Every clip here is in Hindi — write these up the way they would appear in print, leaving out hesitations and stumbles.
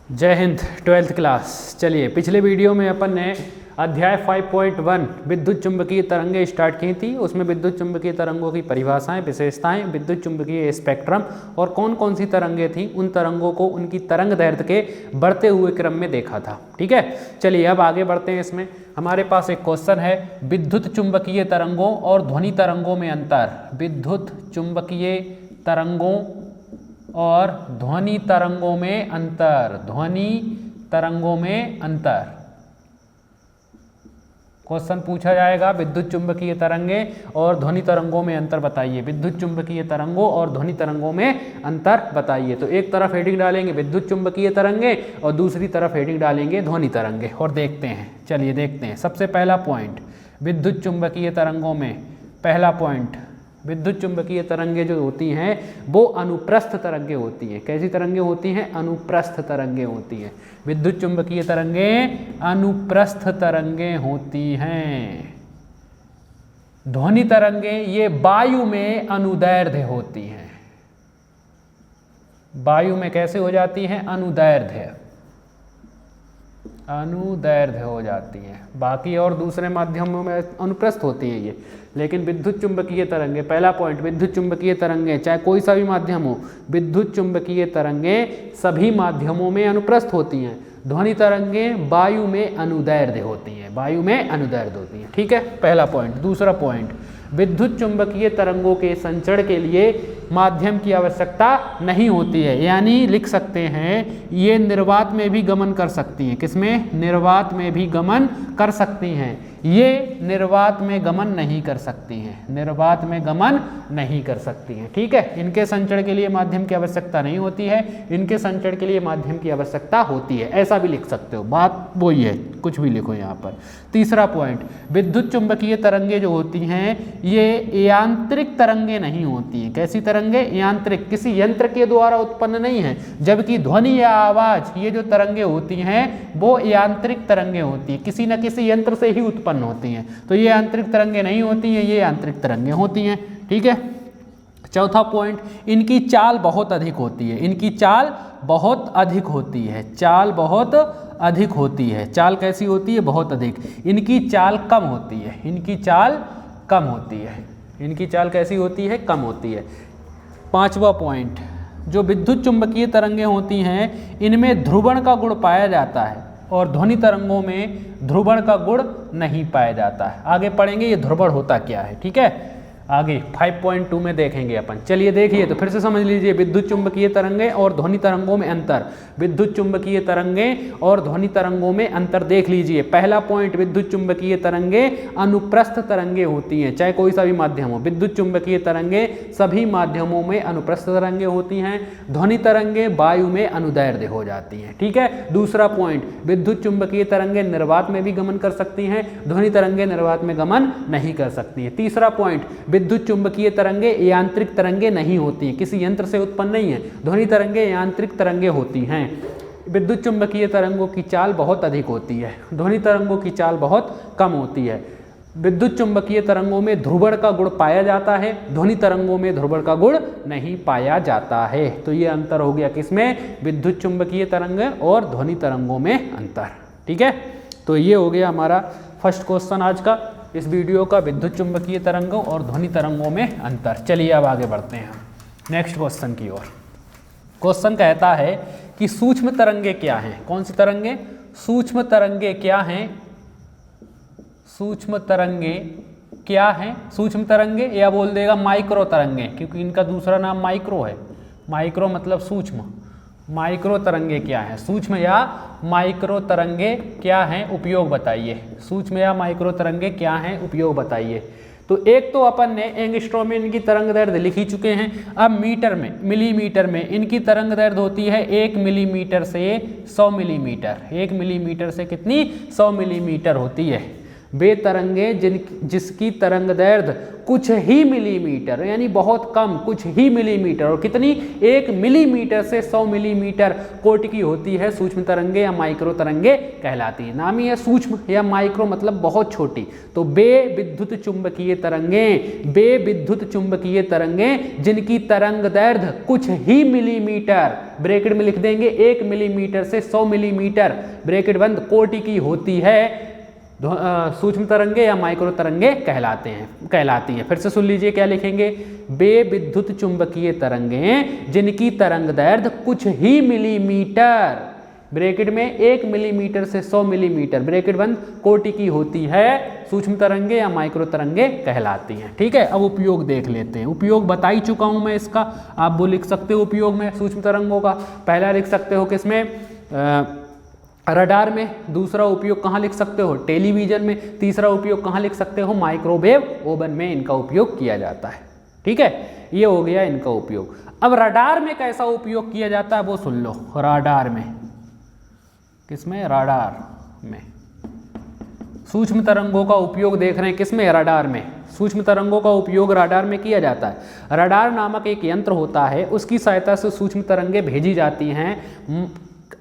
जय हिंद। 12th class. चलिए, पिछले वीडियो में अपन ने अध्याय 5.1 विद्युत चुंबकीय तरंगें स्टार्ट की थी। उसमें विद्युत चुंबकीय तरंगों की परिभाषाएं, विशेषताएं, विद्युत चुंबकीय स्पेक्ट्रम और कौन कौन सी तरंगें थी, उन तरंगों को उनकी तरंग दैर्ध्य के बढ़ते हुए क्रम में देखा था। ठीक है, चलिए अब आगे बढ़ते हैं। इसमें हमारे पास एक क्वेश्चन है, विद्युत चुंबकीय तरंगों और ध्वनि तरंगों में अंतर। विद्युत चुंबकीय तरंगों और ध्वनि तरंगों में अंतर। ध्वनि तरंगों में अंतर क्वेश्चन पूछा जाएगा। विद्युत चुंबकीय तरंगें और ध्वनि तरंगों में अंतर बताइए। विद्युत चुंबकीय तरंगों और ध्वनि तरंगों में अंतर बताइए। तो एक तरफ हेडिंग डालेंगे विद्युत चुंबकीय तरंगें और दूसरी तरफ हेडिंग डालेंगे ध्वनि तरंगें और देखते हैं। चलिए देखते हैं। सबसे पहला पॉइंट, विद्युत चुंबकीय तरंगों में पहला पॉइंट, विद्युत चुंबकीय तरंगें जो होती हैं वो अनुप्रस्थ तरंगें होती हैं। कैसी तरंगें होती हैं? अनुप्रस्थ तरंगें होती हैं। विद्युत चुंबकीय तरंगें अनुप्रस्थ तरंगें होती हैं। ध्वनि तरंगें ये वायु में अनुदैर्ध्य होती हैं। वायु में कैसे हो जाती हैं? अनुदैर्ध्य हो जाती हैं। बाकी और दूसरे माध्यमों में अनुप्रस्थ होती हैं ये, लेकिन विद्युत चुंबकीय तरंगें, पहला पॉइंट, विद्युत चुंबकीय तरंगें चाहे कोई सा भी माध्यम हो, विद्युत चुंबकीय तरंगें सभी माध्यमों में अनुप्रस्थ होती हैं। ध्वनि तरंगें वायु में अनुदैर्ध्य होती हैं। वायु में अनुदैर्ध्य होती हैं। ठीक है, पहला पॉइंट। दूसरा पॉइंट, विद्युत चुंबकीय तरंगों के संचरण के लिए माध्यम की आवश्यकता नहीं होती है। यानी लिख सकते हैं ये निर्वात में भी गमन कर सकती हैं। किसमें? निर्वात में भी गमन कर सकती हैं। ये निर्वात में गमन नहीं कर सकती हैं। निर्वात में गमन नहीं कर सकती हैं। ठीक है, इनके संचरण के लिए माध्यम की आवश्यकता नहीं होती है, इनके संचरण के लिए माध्यम की आवश्यकता होती है। ऐसा भी लिख सकते हो, बात वही है, कुछ भी लिखो यहाँ पर। तीसरा पॉइंट, विद्युत चुंबकीय तरंगें जो होती हैं ये यांत्रिक तरंगें नहीं होती हैं। कैसी तरंगें? यांत्रिक, किसी यंत्र के द्वारा उत्पन्न नहीं है। जबकि ध्वनि या आवाज ये जो तरंगें होती हैं वो यांत्रिक तरंगें होती हैं, किसी न किसी यंत्र से ही उत्पन्न होती हैं। तो ये यांत्रिक तरंगें नहीं होती हैं, ये यांत्रिक तरंगें होती हैं। ठीक है। चौथा पॉइंट, इनकी चाल बहुत अधिक होती है। इनकी चाल बहुत अधिक होती है। चाल बहुत अधिक होती है। चाल कैसी होती है? बहुत अधिक। इनकी चाल कम होती है। इनकी चाल कम होती है। इनकी चाल कैसी होती है? कम होती है। पांचवा पॉइंट, जो विद्युत चुंबकीय तरंगें होती हैं इनमें ध्रुवण का गुण पाया जाता है और ध्वनि तरंगों में ध्रुवण का गुण नहीं पाया जाता है। आगे पढ़ेंगे ये ध्रुवण होता क्या है। ठीक है, आगे 5.2 में देखेंगे अपन। चलिए देखिए, तो फिर से समझ लीजिए, विद्युत चुंबकीय तरंगें और ध्वनि तरंगों में अंतर। विद्युत चुंबकीय तरंगें और ध्वनि तरंगों में अंतर देख लीजिए। पहला पॉइंट, विद्युत चुंबकीय तरंगें अनुप्रस्थ तरंगें होती हैं, चाहे कोई सा भी माध्यम हो। विद्युत चुंबकीय तरंगें सभी माध्यमों में अनुप्रस्थ तरंगें होती हैं। ध्वनि तरंगें वायु में अनुदैर्ध्य हो जाती हैं। ठीक है। दूसरा पॉइंट, विद्युत चुंबकीय तरंगें निर्वात में भी गमन कर सकती हैं, ध्वनि तरंगें निर्वात में गमन नहीं कर सकती हैं। तीसरा पॉइंट, विद्युत चुंबकीय तरंगें यांत्रिक तरंगें नहीं होती हैं, किसी यंत्र से उत्पन्न नहीं है। ध्वनि तरंगें यांत्रिक तरंगें होती हैं। विद्युत चुंबकीय तरंगों की चाल बहुत अधिक होती है, ध्वनि तरंगों की चाल बहुत कम होती है। विद्युत चुंबकीय तरंगों में ध्रुवण का गुण पाया जाता है, ध्वनि तरंगों में ध्रुवण का गुण नहीं पाया जाता है। तो ये अंतर हो गया किसमें? विद्युत चुंबकीय तरंगें और ध्वनि तरंगों में अंतर। ठीक है, तो ये हो गया हमारा फर्स्ट क्वेश्चन आज का, इस वीडियो का, विद्युत चुंबकीय तरंगों और ध्वनि तरंगों में अंतर। चलिए अब आगे बढ़ते हैं नेक्स्ट क्वेश्चन की ओर। क्वेश्चन कहता है कि सूक्ष्म तरंगें क्या हैं? कौन सी तरंगें? सूक्ष्म तरंगें क्या हैं? सूक्ष्म तरंगें क्या हैं? सूक्ष्म तरंगें, या बोल देगा माइक्रो तरंगें, क्योंकि इनका दूसरा नाम माइक्रो है। माइक्रो मतलब सूक्ष्म। माइक्रो तरंगें क्या हैं? सूक्ष्म या माइक्रो तरंगें क्या हैं? उपयोग बताइए। सूक्ष्म या माइक्रो तरंगें क्या हैं? उपयोग बताइए। तो एक तो अपन ने एंगस्ट्रॉम में इनकी तरंग दैर्ध्य लिख ही चुके हैं। अब मीटर में, मिलीमीटर में इनकी तरंग दैर्ध्य होती है 1 मिलीमीटर से 100 मिलीमीटर। 1 मिलीमीटर से कितनी? 100 मिलीमीटर होती है। वे तरंगें जिसकी तरंग दैर्ध्य कुछ ही मिलीमीटर, यानी बहुत कम, कुछ ही मिलीमीटर, और कितनी, 1 मिलीमीटर से 100 मिलीमीटर कोटि की होती है, सूक्ष्म तरंगे या माइक्रो तरंगे कहलाती है। नाम ही है सूक्ष्म या माइक्रो मतलब बहुत छोटी। तो बे विद्युत चुंबकीय तरंगें, बे विद्युत चुंबकीय तरंगें जिनकी तरंग दैर्ध्य कुछ ही मिलीमीटर, ब्रैकेट में लिख देंगे 1 मिलीमीटर से 100 मिलीमीटर, ब्रैकेट बंद, कोटि की होती है, सूक्ष्म तरंगे या माइक्रो तरंगे कहलाती हैं। फिर से सुन लीजिए क्या लिखेंगे, बे विद्युत चुंबकीय तरंगें जिनकी तरंग दैर्ध्य कुछ ही मिलीमीटर, ब्रैकेट में 1 मिलीमीटर से 100 मिलीमीटर, ब्रैकेट बंद, कोटि की होती है, सूक्ष्म तरंगे या माइक्रो तरंगे कहलाती हैं। ठीक है, अब उपयोग देख लेते हैं। उपयोग बता ही चुका हूं मैं इसका, आप वो लिख सकते हो उपयोग में सूक्ष्म तरंगों का। पहला लिख सकते हो किसमें, रडार में। दूसरा उपयोग कहाँ लिख सकते हो, टेलीविजन में। तीसरा उपयोग कहाँ लिख सकते हो, माइक्रोवेव ओवन में इनका उपयोग किया जाता है। ठीक है, ये हो गया इनका उपयोग। अब रडार में कैसा उपयोग किया जाता है वो सुन लो। रडार में, किसमें, रडार में सूक्ष्म तरंगों का उपयोग देख रहे हैं, किसमें, रडार में। सूक्ष्म तरंगों का उपयोग रडार में किया जाता है। रडार नामक एक यंत्र होता है, उसकी सहायता से सूक्ष्म तरंगें भेजी जाती हैं।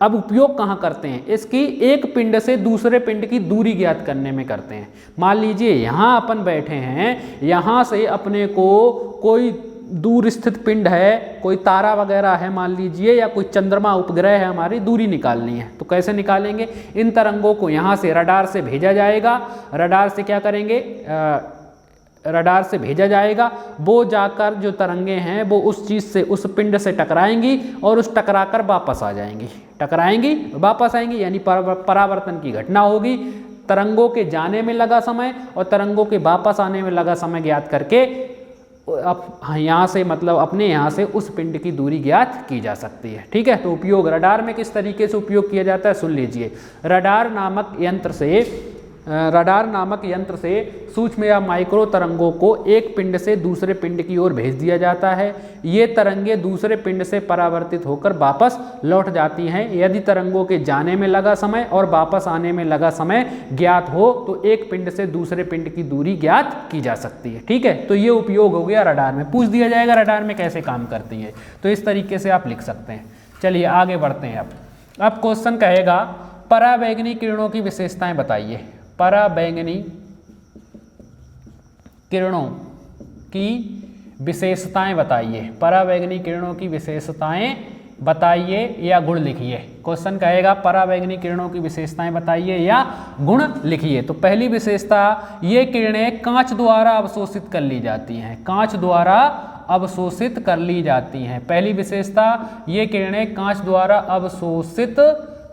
अब उपयोग कहाँ करते हैं, इसकी एक पिंड से दूसरे पिंड की दूरी ज्ञात करने में करते हैं। मान लीजिए यहाँ अपन बैठे हैं, यहाँ से अपने को कोई दूर स्थित पिंड है, कोई तारा वगैरह है मान लीजिए, या कोई चंद्रमा उपग्रह है, हमारी दूरी निकालनी है। तो कैसे निकालेंगे, इन तरंगों को यहाँ से रडार से भेजा जाएगा। रडार से क्या करेंगे, रडार से भेजा जाएगा, वो जाकर जो तरंगे हैं वो उस चीज़ से, उस पिंड से टकराएंगी और उस टकराकर वापस आ जाएंगी, टकराएंगी वापस आएंगी, यानी परावर्तन की घटना होगी। तरंगों के जाने में लगा समय और तरंगों के वापस आने में लगा समय ज्ञात करके अब यहाँ से, मतलब अपने यहाँ से उस पिंड की दूरी ज्ञात की जा सकती है। ठीक है, तो उपयोग रडार में किस तरीके से उपयोग किया जाता है सुन लीजिए। रडार नामक यंत्र से सूक्ष्म या माइक्रो तरंगों को एक पिंड से दूसरे पिंड की ओर भेज दिया जाता है। ये तरंगे दूसरे पिंड से परावर्तित होकर वापस लौट जाती हैं। यदि तरंगों के जाने में लगा समय और वापस आने में लगा समय ज्ञात हो तो एक पिंड से दूसरे पिंड की दूरी ज्ञात की जा सकती है। ठीक है, तो ये उपयोग हो गया रडार में। पूछ दिया जाएगा रडार में कैसे काम करती है, तो इस तरीके से आप लिख सकते हैं। चलिए आगे बढ़ते हैं। अब क्वेश्चन कहेगा पराबैंगनी किरणों की विशेषताएं बताइए। पराबैंगनी किरणों की विशेषताएं बताइए। पराबैंगनी किरणों की विशेषताएं बताइए या गुण लिखिए। क्वेश्चन कहेगा पराबैंगनी किरणों की विशेषताएं बताइए या गुण लिखिए। तो पहली विशेषता, ये किरणें कांच द्वारा अवशोषित कर ली जाती हैं। कांच द्वारा अवशोषित कर ली जाती हैं। पहली विशेषता, ये किरणें कांच द्वारा अवशोषित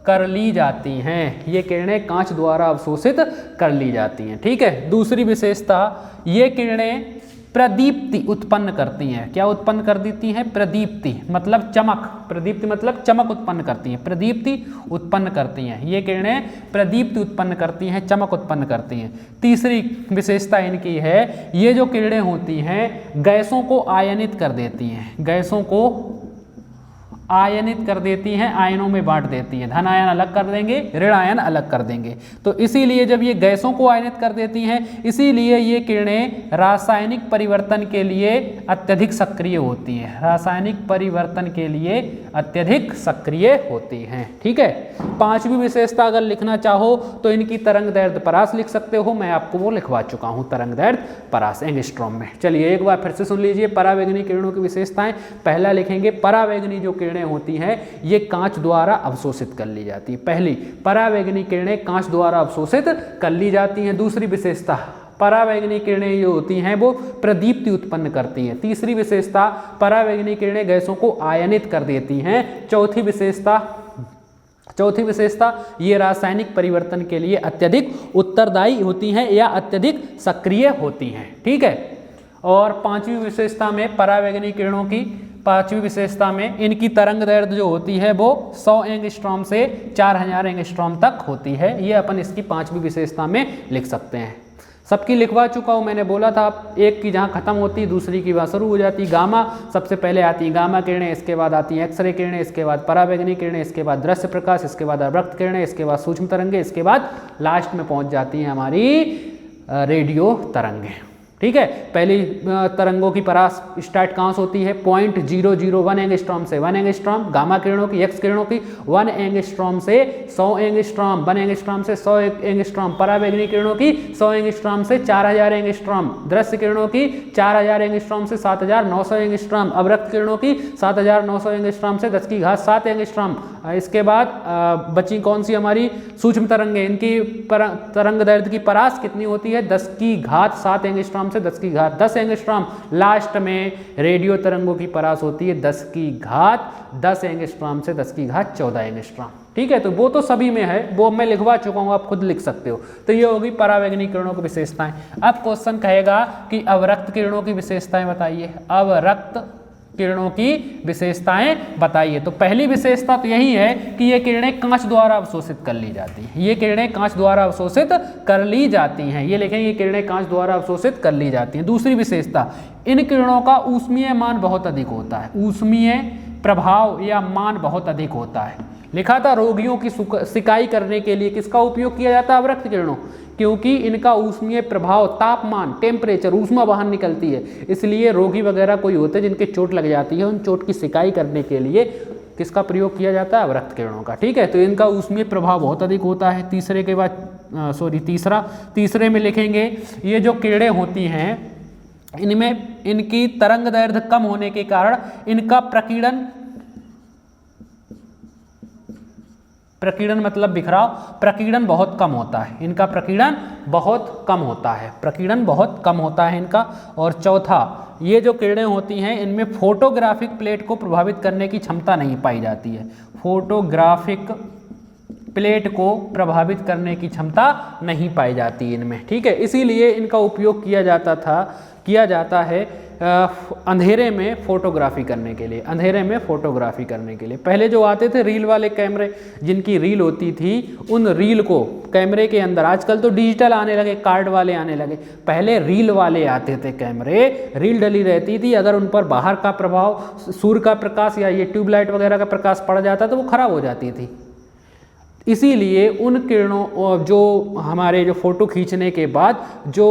कर ली जाती हैं। ये किरणें कांच द्वारा अवशोषित कर ली जाती हैं। ठीक है, दूसरी विशेषता, ये किरणें प्रदीप्ति उत्पन्न करती हैं। क्या उत्पन्न कर देती हैं, प्रदीप्ति मतलब चमक, प्रदीप्ति मतलब चमक उत्पन्न करती हैं, प्रदीप्ति उत्पन्न करती हैं। ये किरणें प्रदीप्ति उत्पन्न करती हैं, चमक उत्पन्न करती हैं। तीसरी विशेषता इनकी है, ये जो किरणें होती हैं गैसों को आयनित कर देती हैं। गैसों को आयनित कर देती हैं, आयनों में बांट देती हैं। धन आयन अलग कर देंगे, ऋण आयन अलग कर देंगे। तो इसीलिए जब ये गैसों को आयनित कर देती हैं, इसीलिए ये किरणें रासायनिक परिवर्तन के लिए अत्यधिक सक्रिय होती हैं। रासायनिक परिवर्तन के लिए अत्यधिक सक्रिय होती हैं। ठीक है, पांचवी विशेषता अगर लिखना चाहो तो इनकी तरंग दैर्ध्य परास लिख सकते हो। मैं आपको वो लिखवा चुका हूँ, तरंग दैर्ध्य परास एंगस्ट्रॉम में। चलिए एक बार फिर से सुन लीजिए पराबैंगनी किरणों की विशेषताएं। पहला लिखेंगे, पराबैंगनी जो किरणें होती हैं ये कांच द्वारा अवशोषित कर ली जाती है। पहली, पराबैंगनी किरणें कांच द्वारा अवशोषित कर ली जाती हैं। दूसरी विशेषता, पराबैंगनी किरणें जो होती हैं वो प्रदीप्ति उत्पन्न करती हैं। तीसरी विशेषता, पराबैंगनी किरणें गैसों को आयनित कर देती हैं। चौथी विशेषता, ये रासायनिक परिवर्तन के लिए अत्यधिक उत्तरदायी होती हैं या अत्यधिक सक्रिय होती हैं। ठीक है, और पांचवी विशेषता में पराबैंगनी किरणों की पांचवी विशेषता में इनकी तरंग दैर्ध्य जो होती है वो 100 एंगस्ट्रॉम से 4000 एंगस्ट्रॉम तक होती है। ये अपन इसकी पांचवी विशेषता में लिख सकते हैं। सबकी लिखवा चुका हूँ, मैंने बोला था एक की जहाँ खत्म होती है दूसरी की वहाँ शुरू हो जाती है। गामा सबसे पहले आती है गामा किरणें, इसके बाद आती है एक्सरे किरणें, इसके बाद पराबैंगनी किरणें, इसके बाद दृश्य प्रकाश, इसके बाद अवरक्त किरणें, इसके बाद सूक्ष्म तरंगे, इसके बाद लास्ट में पहुँच जाती है हमारी रेडियो तरंगें। ठीक है, पहली तरंगों की परास स्टार्ट कहाँ से होती है? 0.001 एंगस्ट्रॉम से 1 एंगस्ट्रॉम, गामा किरणों की एक्स किरणों की 1 एंगस्ट्रॉम से 100 एंगस्ट्रॉम, 1 एंगस्ट्रॉम से 100 एंगस्ट्रॉम, पराबैंगनी किरणों की 100 एंगस्ट्रॉम से 4000 एंगस्ट्रॉम, दृश्य किरणों की 4000 एंगस्ट्रॉम से 7900 एंगस्ट्रॉम, अवरक्त किरणों की 7900 एंगस्ट्रॉम से 10⁻7 एंगस्ट्रॉम। इसके बाद बची कौन सी हमारी सूक्ष्म तरंगें, इनकी तरंग दैर्ध्य की परास कितनी होती है? 10⁻7 एंगस्ट्रॉम से 10⁻10 एंगस्ट्रॉम। लास्ट में रेडियो तरंगों की परास होती है 10⁻10 एंगस्ट्रॉम से 10⁻14 एंगस्ट्रॉम। ठीक है, तो वो तो सभी में है, वो मैं लिखवा चुका हूं, आप खुद लिख सकते हो। तो ये होगी परावैंगनी किरणों की विशेषताएं। अब क्वेश्चन कहेगा कि अवरक्त किरणों की विशेषताएं बताइए। अवरक्त किरणों की विशेषताएं बताइए। तो पहली विशेषता तो यही है कि ये किरणें कांच द्वारा अवशोषित कर ली जाती हैं। ये किरणें कांच द्वारा अवशोषित कर ली जाती हैं। ये लिखेंगे, ये किरणें कांच द्वारा अवशोषित कर ली जाती हैं। दूसरी विशेषता, इन किरणों का ऊष्मीय मान बहुत अधिक होता है। ऊष्मीय प्रभाव या मान बहुत अधिक होता है। लिखा था रोगियों की सिकाई करने के लिए किसका उपयोग किया जाता है? अवरक्त किरणों, क्योंकि इनका ऊष्मीय प्रभाव, तापमान, टेम्परेचर, ऊष्मा बाहर निकलती है, इसलिए रोगी वगैरह कोई होते हैं जिनके चोट लग जाती है, उन चोट की सिकाई करने के लिए किसका प्रयोग किया जाता है? अवरक्त किरणों का। ठीक है, तो इनका ऊष्मीय प्रभाव बहुत अधिक होता है। तीसरे में लिखेंगे, ये जो किरणें होती हैं इनमें इनकी तरंग दैर्ध्य कम होने के कारण इनका प्रकीर्णन मतलब बिखराव, प्रकीर्णन बहुत कम होता है। इनका प्रकीर्णन बहुत कम होता है, प्रकीर्णन बहुत कम होता है इनका। और चौथा, ये जो किरणें होती हैं इनमें फोटोग्राफिक प्लेट को प्रभावित करने की क्षमता नहीं पाई जाती है। फोटोग्राफिक प्लेट को प्रभावित करने की क्षमता नहीं पाई जाती इनमें। ठीक है, इसीलिए इनका उपयोग किया जाता है अंधेरे में फोटोग्राफी करने के लिए। अंधेरे में फोटोग्राफी करने के लिए पहले जो आते थे रील वाले कैमरे, जिनकी रील होती थी, उन रील को कैमरे के अंदर, आजकल तो डिजिटल आने लगे, कार्ड वाले आने लगे, पहले रील वाले आते थे कैमरे, रील डली रहती थी। अगर उन पर बाहर का प्रभाव, सूर्य का प्रकाश या ये ट्यूबलाइट वगैरह का प्रकाश पड़ जाता तो वो खराब हो जाती थी। इसीलिए उन किरणों, जो हमारे जो फोटो खींचने के बाद जो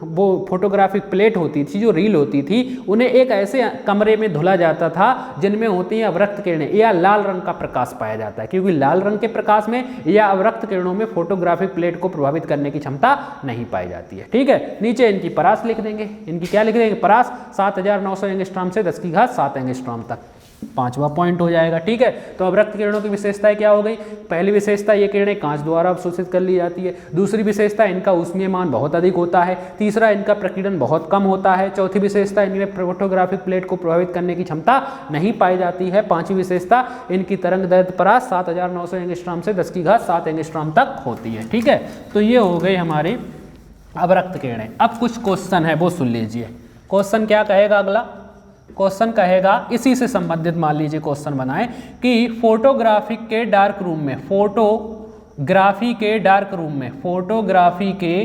वो फोटोग्राफिक प्लेट होती थी, जो रील होती थी, उन्हें एक ऐसे कमरे में धुला जाता था जिनमें होती हैं अवरक्त किरणें या लाल रंग का प्रकाश पाया जाता है, क्योंकि लाल रंग के प्रकाश में या अवरक्त किरणों में फोटोग्राफिक प्लेट को प्रभावित करने की क्षमता नहीं पाई जाती है। ठीक है, नीचे इनकी परास लिख देंगे। इनकी क्या लिख देंगे? परास 7900 एंगस्ट्रॉम से 10⁻7 एंगस्ट्रॉम तक। 5वां पॉइंट हो जाएगा। ठीक है, तो अवरक्त किरणों की विशेषताएं क्या हो गई? पहली विशेषता, ये किरणें कांच द्वारा अवशोषित कर ली जाती है। दूसरी विशेषता, इनका ऊष्मीय मान बहुत अधिक होता है। तीसरा, इनका प्रकीर्णन बहुत कम होता है। चौथी विशेषता, इनमें फोटोग्राफिक प्लेट को प्रभावित करने की क्षमता नहीं पाई जाती है। पांचवी विशेषता, इनकी तरंग दैर्ध्य परास 7900 एंगस्ट्रॉम से 10⁻7 एंगस्ट्रॉम तक होती है। ठीक है, तो ये हो गई हमारी अवरक्त किरणें। अब कुछ क्वेश्चन है वो सुन लीजिए। क्वेश्चन क्या कहेगा? अगला क्वेश्चन कहेगा, इसी से संबंधित मान लीजिए क्वेश्चन बनाएं कि फोटोग्राफी के डार्क रूम में, फोटोग्राफी के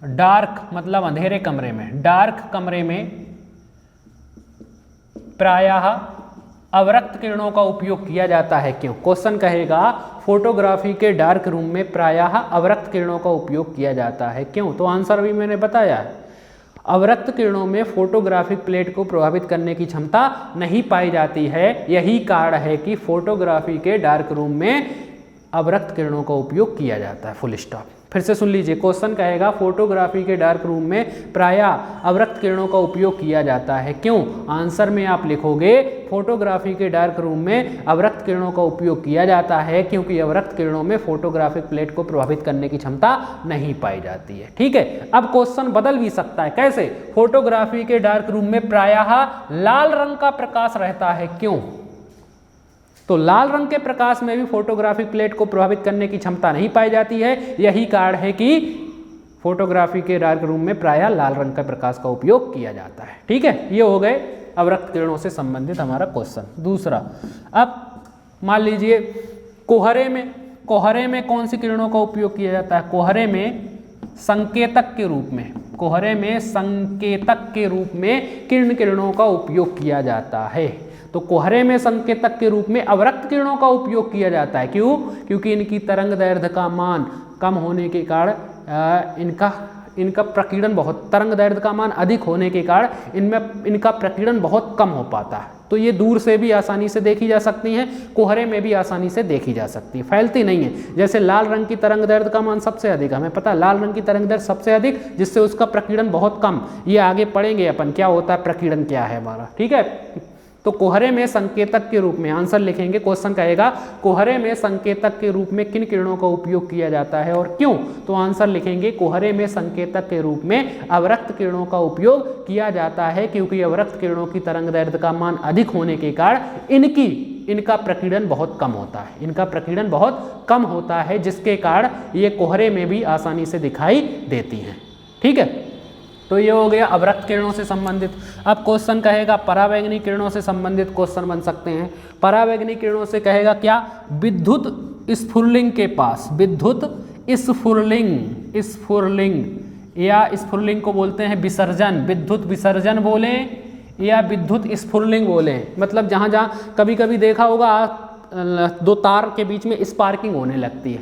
डार्क मतलब अंधेरे कमरे में, डार्क कमरे में प्रायः अवरक्त किरणों का उपयोग किया जाता है, क्यों? क्वेश्चन कहेगा फोटोग्राफी के डार्क रूम में प्रायः अवरक्त किरणों का उपयोग किया जाता है, क्यों? तो आंसर भी मैंने बताया है। अवरक्त किरणों में फोटोग्राफिक प्लेट को प्रभावित करने की क्षमता नहीं पाई जाती है। यही कारण है कि फोटोग्राफी के डार्क रूम में अवरक्त किरणों का उपयोग किया जाता है। Full stop. फिर से सुन लीजिए, क्वेश्चन कहेगा फोटोग्राफी के डार्क रूम में प्रायः अवरक्त किरणों का उपयोग किया जाता है, क्यों? आंसर में आप लिखोगे फोटोग्राफी के डार्क रूम में अवरक्त किरणों का उपयोग किया जाता है क्योंकि अवरक्त किरणों में फोटोग्राफिक प्लेट को प्रभावित करने की क्षमता नहीं पाई जाती है। ठीक है, अब क्वेश्चन बदल भी सकता है। कैसे? फोटोग्राफी के डार्क रूम में प्रायः लाल रंग का प्रकाश रहता है, क्यों? तो लाल रंग के प्रकाश में भी फोटोग्राफिक प्लेट को प्रभावित करने की क्षमता नहीं पाई जाती है। यही कारण है कि फोटोग्राफी के डार्क रूम में प्रायः लाल रंग का प्रकाश का उपयोग किया जाता है। ठीक है, ये हो गए अवरक्त किरणों से संबंधित हमारा क्वेश्चन। दूसरा, अब मान लीजिए कोहरे में कौन सी किरणों का उपयोग किया जाता है? कोहरे में संकेतक के रूप में किरण किरणों का उपयोग किया जाता है। तो कोहरे में संकेतक के रूप में अवरक्त किरणों का उपयोग किया जाता है, क्यों? क्योंकि इनकी तरंग दैर्ध्य का मान कम होने के कारण इनका प्रकीर्णन बहुत, तरंग दैर्ध्य का मान अधिक होने के कारण इनका प्रकीर्णन बहुत कम हो पाता है। तो ये दूर से भी आसानी से देखी जा सकती हैं, कोहरे में भी आसानी से देखी जा सकती है, फैलती नहीं है। जैसे लाल रंग की तरंग दैर्ध्य का मान सबसे अधिक, हमें पता है लाल रंग की तरंग दैर्ध्य सबसे अधिक, जिससे उसका प्रकीर्णन बहुत कम। ये आगे पढ़ेंगे अपन क्या होता है, प्रकीर्णन क्या है हमारा, ठीक है। तो कोहरे में संकेतक के रूप में आंसर लिखेंगे, क्वेश्चन कहेगा कोहरे में संकेतक के रूप में किन किरणों का उपयोग किया जाता है और क्यों। तो आंसर लिखेंगे कोहरे में संकेतक के रूप में अवरक्त किरणों का उपयोग किया जाता है, क्योंकि अवरक्त किरणों की तरंग दैर्ध्य का मान अधिक होने के कारण इनका प्रकीर्णन बहुत कम होता है, इनका प्रकीर्णन बहुत कम होता है, जिसके कारण ये कोहरे में भी आसानी से दिखाई देती हैं, ठीक है। तो ये हो गया अवरक्त किरणों से संबंधित। अब क्वेश्चन कहेगा परावैंगनी किरणों से संबंधित क्वेश्चन बन सकते हैं। परावैंगनी किरणों से कहेगा क्या, विद्युत स्फुरलिंग के पास, विद्युत स्फुरलिंग या स्फुरलिंग को बोलते हैं विसर्जन, विद्युत विसर्जन बोले या विद्युत स्फुरलिंग बोले, मतलब जहाँ जहाँ कभी कभी देखा होगा दो तार के बीच में स्पार्किंग होने लगती है,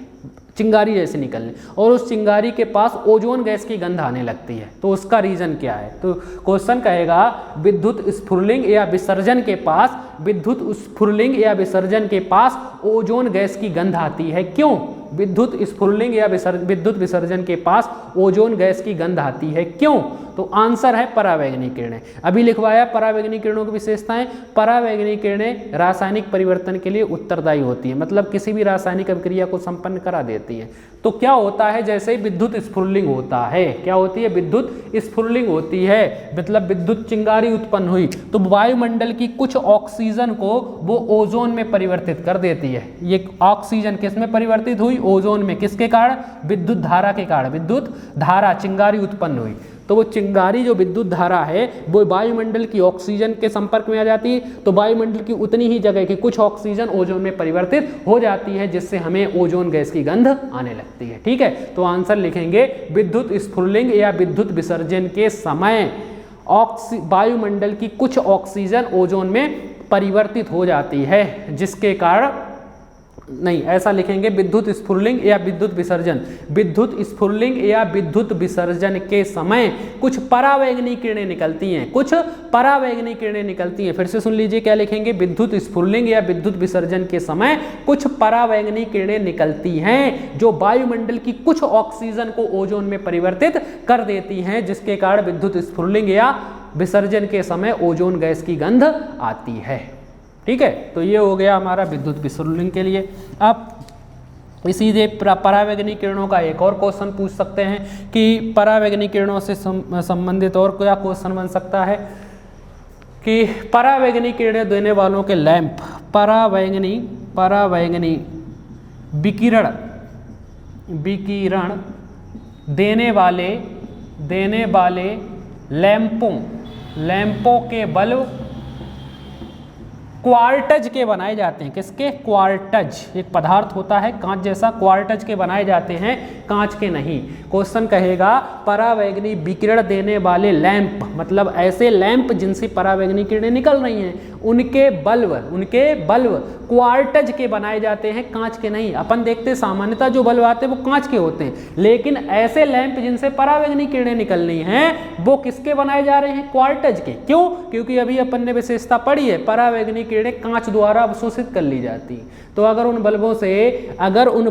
चिंगारी जैसे निकलने, और उस चिंगारी के पास ओजोन गैस की गंध आने लगती है, तो उसका रीजन क्या है। तो क्वेश्चन कहेगा विद्युत स्फुरलिंग या विसर्जन के पास, विद्युत स्फुरलिंग या विसर्जन के पास ओजोन गैस की गंध आती है, क्यों। विद्युत स्फुरलिंग या विद्युत विसर्जन के पास ओजोन गैस की गंध आती है, क्यों। तो आंसर है परावैंगनी किरणें। अभी लिखवाया परावैंगनी किरणों की विशेषताएं। परावैंगनी किरणें रासायनिक परिवर्तन के लिए उत्तरदायी होती है, मतलब किसी भी रासायनिक अभिक्रिया को संपन्न करा देती है। तो क्या होता है, जैसे विद्युत स्फुरलिंग होता है, क्या होती है, विद्युत स्फुरलिंग होती है, मतलब विद्युत चिंगारी उत्पन्न हुई तो वायुमंडल की कुछ ऑक्सीजन को वो ओजोन में परिवर्तित कर देती है। ये ऑक्सीजन किस में परिवर्तित हुई, ओजोन में, किसके कारण, विद्युत धारा के कारण, विद्युत धारा, चिंगारी उत्पन्न हुई। तो वो चिंगारी जो विद्युत धारा है वो वायुमंडल की ऑक्सीजन के संपर्क में आ जाती है, तो वायुमंडल की उतनी ही जगह की कुछ ऑक्सीजन ओजोन में परिवर्तित हो जाती है, जिससे हमें ओजोन गैस की गंध आने लगती है, ठीक है। तो आंसर लिखेंगे विद्युत स्फुरलिंग या विद्युत विसर्जन के समय वायुमंडल की कुछ ऑक्सीजन ओजोन में परिवर्तित हो जाती है, जिसके कारण, नहीं ऐसा लिखेंगे विद्युत स्फुरलिंग या विद्युत विसर्जन, विद्युत स्फुरलिंग या विद्युत विसर्जन के समय कुछ परावैंगनी किरणें निकलती हैं, कुछ परावैंगनी किरणें निकलती हैं। फिर से सुन लीजिए क्या लिखेंगे, विद्युत स्फुरलिंग या विद्युत विसर्जन के समय कुछ परावैंगनी किरणें निकलती हैं जो वायुमंडल की कुछ ऑक्सीजन को ओजोन में परिवर्तित कर देती हैं, जिसके कारण विद्युत स्फुरलिंग या विसर्जन के समय ओजोन गैस की गंध आती है, ठीक है। तो ये हो गया हमारा विद्युत विसर्जन के लिए। अब इसी से परावैंगनी किरणों का एक और क्वेश्चन पूछ सकते हैं कि परावैंगनी किरणों से संबंधित और क्या क्वेश्चन बन सकता है कि परावैंगनी किरणें देने वालों के लैंप, परावैंगनी विकिरण देने वाले लैंपों के बल्ब क्वार्टज के बनाए जाते हैं, किसके, क्वार्टज, एक पदार्थ होता है कांच जैसा, क्वार्टज के बनाए जाते हैं, कांच के नहीं। क्वेश्चन कहेगा परावैंगनी विकिरण देने वाले लैंप, मतलब ऐसे लैंप जिनसे परावैंगनी किरणें निकल रही हैं, उनके बल्ब क्वार्टज के बनाए जाते हैं, कांच के नहीं। अपन देखते सामान्यतः जो बल्ब आते हैं वो कांच के होते हैं, लेकिन ऐसे लैंप जिनसे परावैंगनी किरणें निकलनी हैं वो किसके बनाए जा रहे हैं, क्वार्टज के। क्यों, क्योंकि अभी अपन ने विशेषता पढ़ी है, परावैंगनी किरणें कांच द्वारा अवशोषित कर ली जाती। तो अगर उन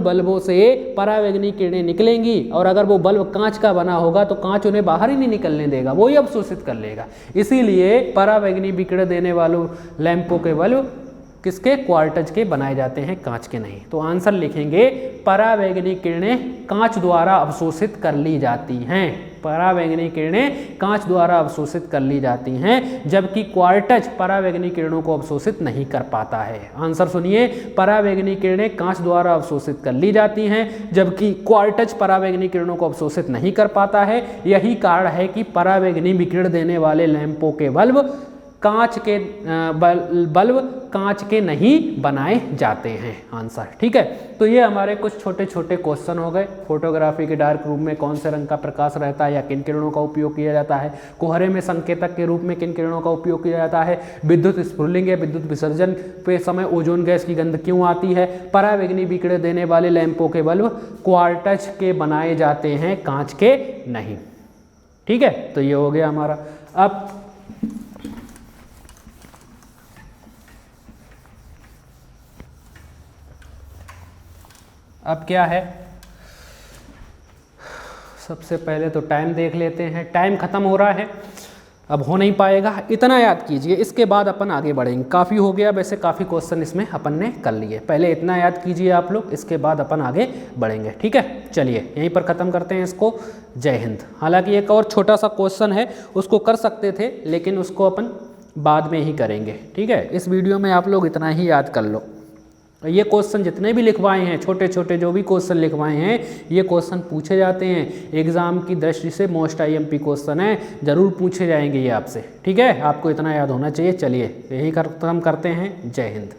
बल्बों से परावैंगनी किरणें निकलेंगी और अगर वो बल्ब कांच का बना होगा तो कांच उन्हें बाहर ही नहीं निकलने देगा, वो ही अवशोषित कर लेगा। इसीलिए परावैंगनी विकिरण देने वालों लैंपों के बल्ब किसके, क्वार्टज के बनाए जाते हैं, कांच के नहीं। तो आंसर लिखेंगे परावैंगनी किरणें कांच द्वारा अवशोषित कर ली जाती हैं, परावैंगनी किरणें कांच द्वारा अवशोषित कर ली जाती हैं, जबकि क्वार्टज परावैंगनी किरणों को अवशोषित नहीं कर पाता है। आंसर सुनिए, परावैंगनी किरणें कांच द्वारा अवशोषित कर ली जाती हैं, जबकि क्वार्टज परावैंगनी किरणों को अवशोषित नहीं कर पाता है। यही कारण है कि परावैंगनी विकिरण देने वाले लैंपों के बल्ब कांच के बल्ब कांच के नहीं बनाए जाते हैं, आंसर। ठीक है, तो ये हमारे कुछ छोटे छोटे क्वेश्चन हो गए। फोटोग्राफी के डार्क रूम में कौन से रंग का प्रकाश रहता है या किन किरणों का उपयोग किया जाता है, कोहरे में संकेतक के रूप में किन किरणों का उपयोग किया जाता है, विद्युत स्फुलिंग या विद्युत विसर्जन पे समय ओजोन गैस की गंध क्यों आती है, परावैंगनी विकिरण देने वाले लैंपों के बल्ब क्वार्ट्ज के बनाए जाते हैं, कांच के नहीं। ठीक है, तो ये हो गया हमारा। अब क्या है, सबसे पहले तो टाइम देख लेते हैं। टाइम खत्म हो रहा है, अब हो नहीं पाएगा, इतना याद कीजिए, इसके बाद अपन आगे बढ़ेंगे। काफ़ी हो गया, वैसे काफ़ी क्वेश्चन इसमें अपन ने कर लिए, पहले इतना याद कीजिए आप लोग, इसके बाद अपन आगे बढ़ेंगे। ठीक है, चलिए यहीं पर ख़त्म करते हैं इसको। जय हिंद। हालांकि एक और छोटा सा क्वेश्चन है, उसको कर सकते थे, लेकिन उसको अपन बाद में ही करेंगे। ठीक है, इस वीडियो में आप लोग इतना ही याद कर लो। ये क्वेश्चन जितने भी लिखवाए हैं, छोटे छोटे जो भी क्वेश्चन लिखवाए हैं, ये क्वेश्चन पूछे जाते हैं एग्जाम की दृष्टि से, मोस्ट आईएमपी क्वेश्चन है, जरूर पूछे जाएंगे ये आपसे। ठीक है, आपको इतना याद होना चाहिए। चलिए यही खत्म करते हैं। जय हिंद।